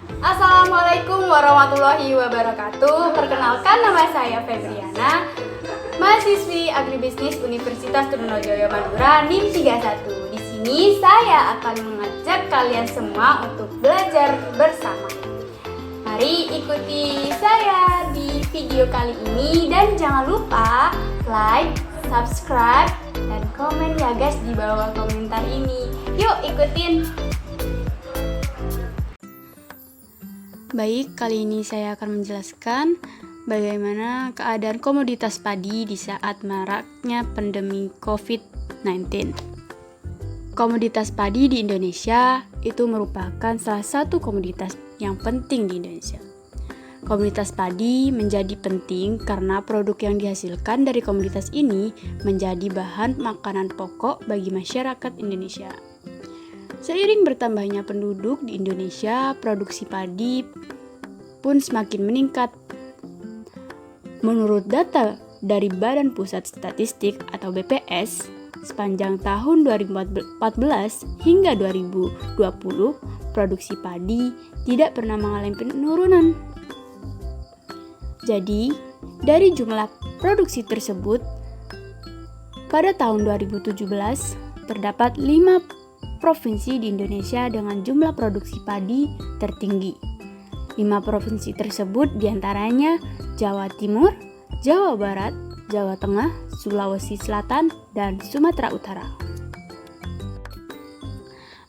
Assalamualaikum warahmatullahi wabarakatuh. Perkenalkan, nama saya Febriana, mahasiswi Agribisnis Universitas Trunojoyo Madura NIM 31. Di sini saya akan mengajak kalian semua untuk belajar bersama. Mari ikuti saya di video kali ini dan jangan lupa like, subscribe, dan komen ya guys di bawah komentar ini. Yuk ikutin. Baik, kali ini saya akan menjelaskan bagaimana keadaan komoditas padi di saat maraknya pandemi COVID-19. Komoditas padi di Indonesia itu merupakan salah satu komoditas yang penting di Indonesia. Komoditas padi menjadi penting karena produk yang dihasilkan dari komoditas ini menjadi bahan makanan pokok bagi masyarakat Indonesia. Seiring bertambahnya penduduk di Indonesia, produksi padi pun semakin meningkat. Menurut data dari Badan Pusat Statistik atau BPS, sepanjang tahun 2014 hingga 2020, produksi padi tidak pernah mengalami penurunan. Jadi, dari jumlah produksi tersebut, pada tahun 2017 terdapat 5 provinsi di Indonesia dengan jumlah produksi padi tertinggi. 5 provinsi tersebut diantaranya Jawa Timur, Jawa Barat, Jawa Tengah, Sulawesi Selatan, dan Sumatera Utara.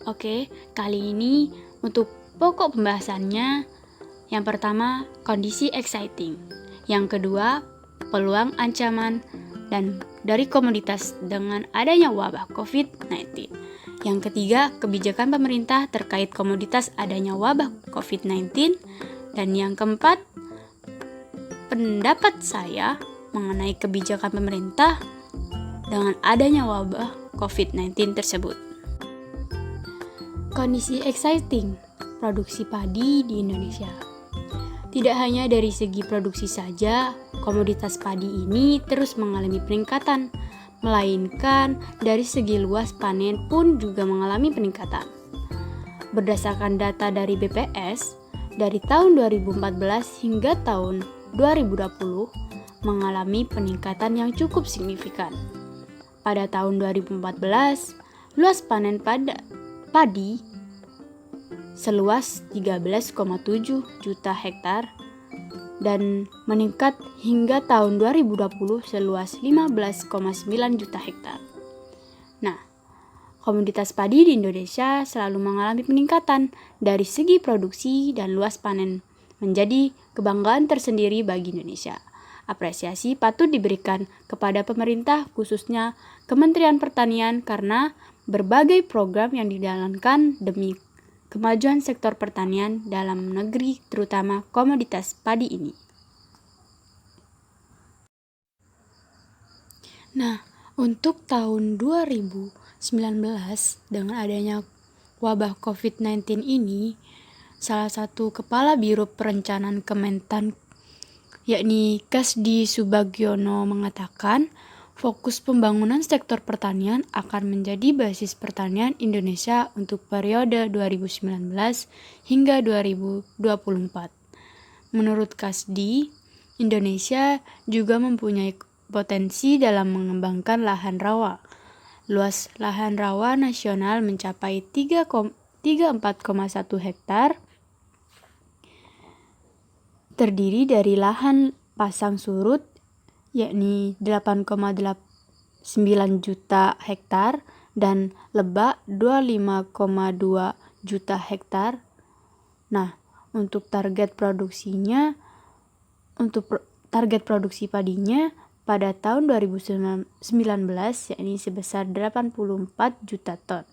Oke, kali ini untuk pokok pembahasannya, yang pertama kondisi exciting, yang kedua peluang ancaman dan dari komoditas dengan adanya wabah COVID-19. Yang ketiga, kebijakan pemerintah terkait komoditas adanya wabah COVID-19. Dan yang keempat, pendapat saya mengenai kebijakan pemerintah dengan adanya wabah COVID-19 tersebut. Kondisi exciting produksi padi di Indonesia. Tidak hanya dari segi produksi saja, komoditas padi ini terus mengalami peningkatan, melainkan dari segi luas panen pun juga mengalami peningkatan. Berdasarkan data dari BPS, dari tahun 2014 hingga tahun 2020 mengalami peningkatan yang cukup signifikan. Pada tahun 2014, luas panen padi seluas 13,7 juta hektar dan meningkat hingga tahun 2020 seluas 15,9 juta hektar. Nah, komoditas padi di Indonesia selalu mengalami peningkatan dari segi produksi dan luas panen, menjadi kebanggaan tersendiri bagi Indonesia. Apresiasi patut diberikan kepada pemerintah, khususnya Kementerian Pertanian, karena berbagai program yang dijalankan demi kemajuan sektor pertanian dalam negeri, terutama komoditas padi ini. Nah, untuk tahun 2019 dengan adanya wabah COVID-19 ini, salah satu Kepala Biro Perencanaan Kementan, yakni Kasdi Subagiono, mengatakan fokus pembangunan sektor pertanian akan menjadi basis pertanian Indonesia untuk periode 2019 hingga 2024. Menurut Kasdi, Indonesia juga mempunyai potensi dalam mengembangkan lahan rawa. Luas lahan rawa nasional mencapai 34,1 hektar, terdiri dari lahan pasang surut yakni 8,9 juta hektar dan lebak 25,2 juta hektar. Nah, untuk target produksi padinya pada tahun 2019 yakni sebesar 84 juta ton.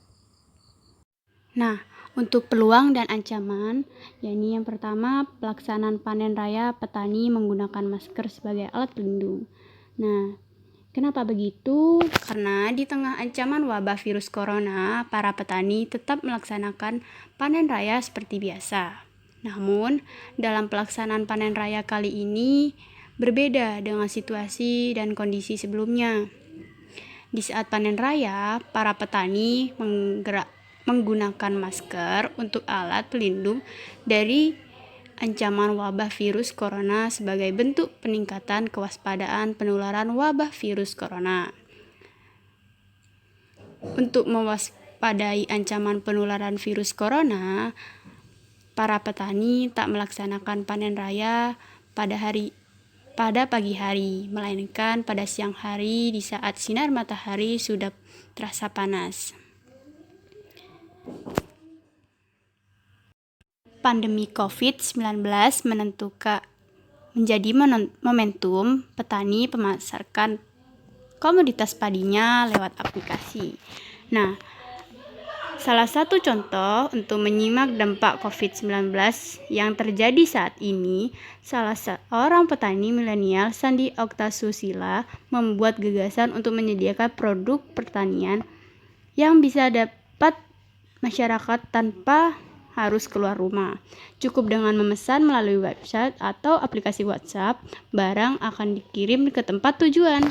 Nah, untuk peluang dan ancaman, yakni yang pertama, pelaksanaan panen raya petani menggunakan masker sebagai alat pelindung. Nah, kenapa begitu? Karena di tengah ancaman wabah virus corona, para petani tetap melaksanakan panen raya seperti biasa. Namun, dalam pelaksanaan panen raya kali ini berbeda dengan situasi dan kondisi sebelumnya. Di saat panen raya, para petani menggunakan masker untuk alat pelindung dari ancaman wabah virus corona sebagai bentuk peningkatan kewaspadaan penularan wabah virus corona. Untuk mewaspadai ancaman penularan virus corona, para petani tak melaksanakan panen raya pada pagi hari, melainkan pada siang hari di saat sinar matahari sudah terasa panas. Pandemi COVID-19 menjadi momentum petani memasarkan komoditas padinya lewat aplikasi. Nah, salah satu contoh untuk menyimak dampak COVID-19 yang terjadi saat ini, salah seorang petani milenial, Sandi Oktasusila, membuat gagasan untuk menyediakan produk pertanian yang bisa dapat masyarakat tanpa harus keluar rumah. Cukup dengan memesan melalui website atau aplikasi WhatsApp, barang akan dikirim ke tempat tujuan.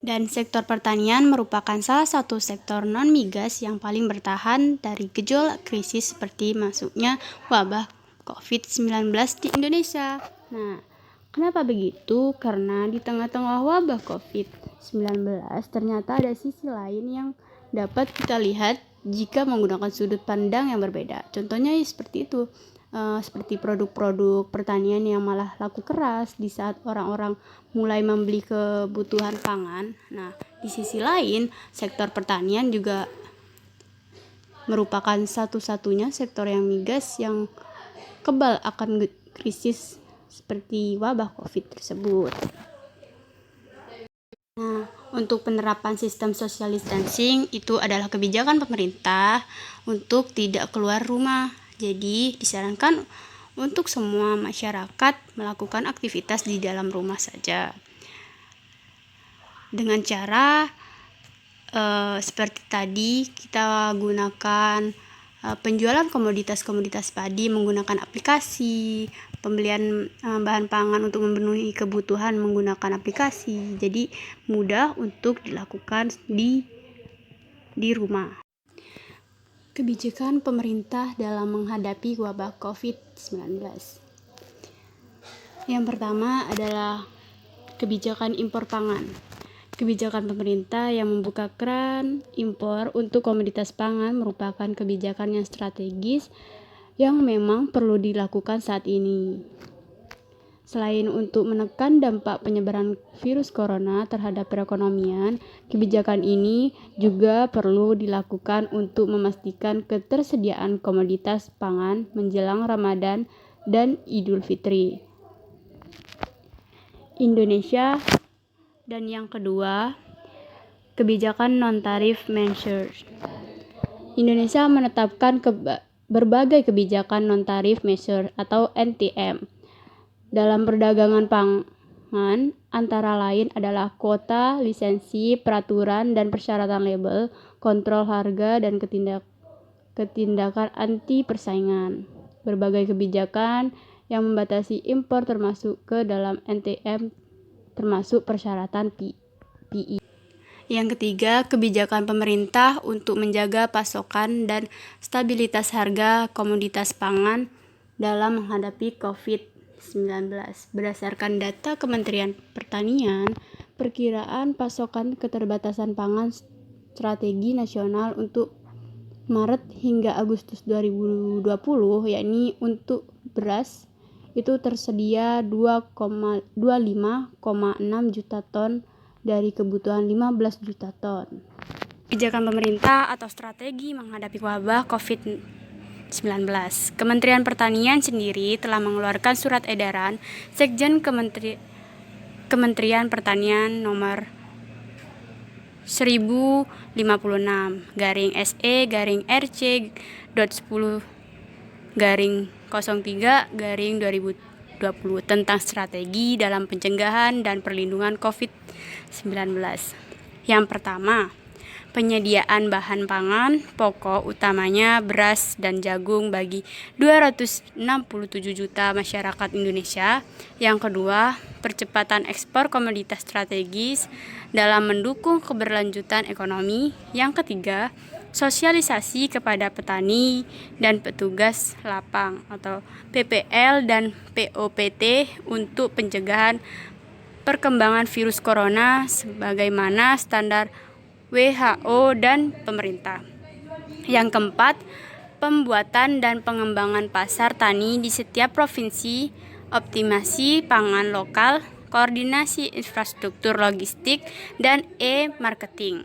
Dan sektor pertanian merupakan salah satu sektor non-migas yang paling bertahan dari gejolak krisis seperti masuknya wabah COVID-19 di Indonesia. Nah, kenapa begitu? Karena di tengah-tengah wabah COVID-19 ternyata ada sisi lain yang dapat kita lihat jika menggunakan sudut pandang yang berbeda. Contohnya seperti itu. Seperti produk-produk pertanian yang malah laku keras di saat orang-orang mulai membeli kebutuhan pangan. Nah, di sisi lain, sektor pertanian juga merupakan satu-satunya sektor yang migas yang kebal akan krisis seperti wabah COVID tersebut. Nah, untuk penerapan sistem social distancing itu adalah kebijakan pemerintah untuk tidak keluar rumah. Jadi, disarankan untuk semua masyarakat melakukan aktivitas di dalam rumah saja. Dengan cara seperti tadi, kita gunakan penjualan komoditas-komoditas padi menggunakan aplikasi, pembelian bahan pangan untuk memenuhi kebutuhan menggunakan aplikasi. Jadi, mudah untuk dilakukan di rumah. Kebijakan pemerintah dalam menghadapi wabah COVID-19. Yang pertama adalah kebijakan impor pangan. Kebijakan pemerintah yang membuka keran impor untuk komoditas pangan merupakan kebijakan yang strategis yang memang perlu dilakukan saat ini. Selain untuk menekan dampak penyebaran virus corona terhadap perekonomian, kebijakan ini juga perlu dilakukan untuk memastikan ketersediaan komoditas pangan menjelang Ramadan dan Idul Fitri. Indonesia. Dan yang kedua, kebijakan non-tarif measures. Indonesia menetapkan berbagai kebijakan non-tarif measures atau NTM dalam perdagangan pangan, antara lain adalah kuota, lisensi, peraturan dan persyaratan label, kontrol harga, dan ketindakan anti persaingan. Berbagai kebijakan yang membatasi impor termasuk ke dalam NTM, termasuk persyaratan PI. Yang ketiga, kebijakan pemerintah untuk menjaga pasokan dan stabilitas harga komoditas pangan dalam menghadapi COVID-19. Berdasarkan data Kementerian Pertanian, perkiraan pasokan keterbatasan pangan strategi nasional untuk Maret hingga Agustus 2020, yakni untuk beras itu tersedia 25,6 juta ton dari kebutuhan 15 juta ton. Kebijakan pemerintah atau strategi menghadapi wabah COVID-19. Kementerian Pertanian sendiri telah mengeluarkan surat edaran Sekjen Kementerian Pertanian nomor 1056/SE/10/03/2020 tentang strategi dalam pencegahan dan perlindungan COVID-19. Yang pertama, penyediaan bahan pangan pokok utamanya beras dan jagung bagi 267 juta masyarakat Indonesia. Yang kedua, percepatan ekspor komoditas strategis dalam mendukung keberlanjutan ekonomi. Yang ketiga, sosialisasi kepada petani dan petugas lapang atau PPL dan POPT untuk pencegahan perkembangan virus corona sebagaimana standar WHO dan pemerintah. Yang keempat, pembuatan dan pengembangan pasar tani di setiap provinsi, optimasi pangan lokal, koordinasi infrastruktur logistik, dan e-marketing.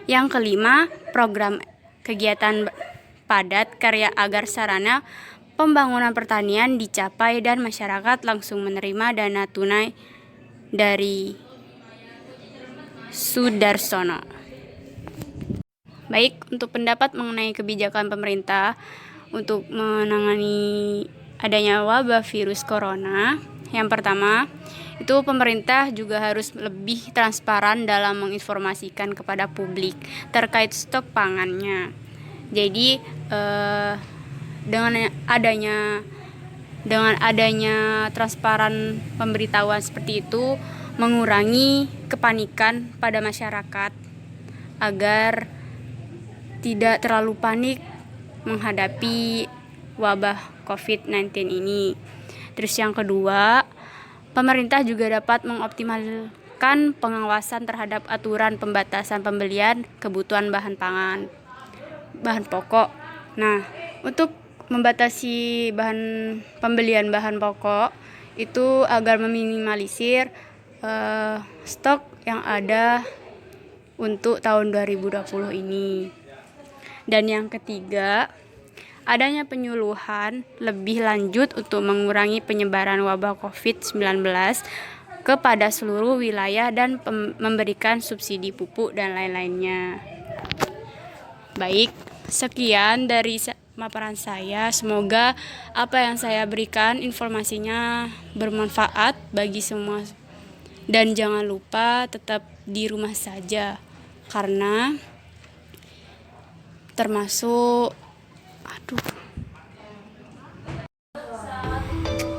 Yang kelima, program kegiatan padat karya agar sarana pembangunan pertanian dicapai dan masyarakat langsung menerima dana tunai dari Sudarsono. Baik, untuk pendapat mengenai kebijakan pemerintah untuk menangani adanya wabah virus corona, yang pertama, itu pemerintah juga harus lebih transparan dalam menginformasikan kepada publik terkait stok pangannya. Jadi dengan adanya transparan pemberitahuan seperti itu mengurangi kepanikan pada masyarakat agar tidak terlalu panik menghadapi wabah COVID-19 ini. Terus yang kedua, pemerintah juga dapat mengoptimalkan pengawasan terhadap aturan pembatasan pembelian kebutuhan bahan pokok. Nah, untuk membatasi pembelian bahan pokok itu agar meminimalisir stok yang ada untuk tahun 2020 ini. Dan yang ketiga, adanya penyuluhan lebih lanjut untuk mengurangi penyebaran wabah COVID-19 kepada seluruh wilayah dan memberikan subsidi pupuk dan lain-lainnya. Baik, sekian dari paparan saya. Semoga apa yang saya berikan informasinya bermanfaat bagi semua. Dan jangan lupa tetap di rumah saja karena termasuk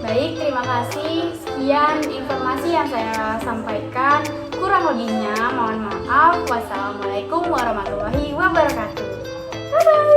Baik, terima kasih. Sekian informasi yang saya sampaikan. Kurang lebihnya mohon maaf. Wassalamualaikum warahmatullahi wabarakatuh. Bye-bye.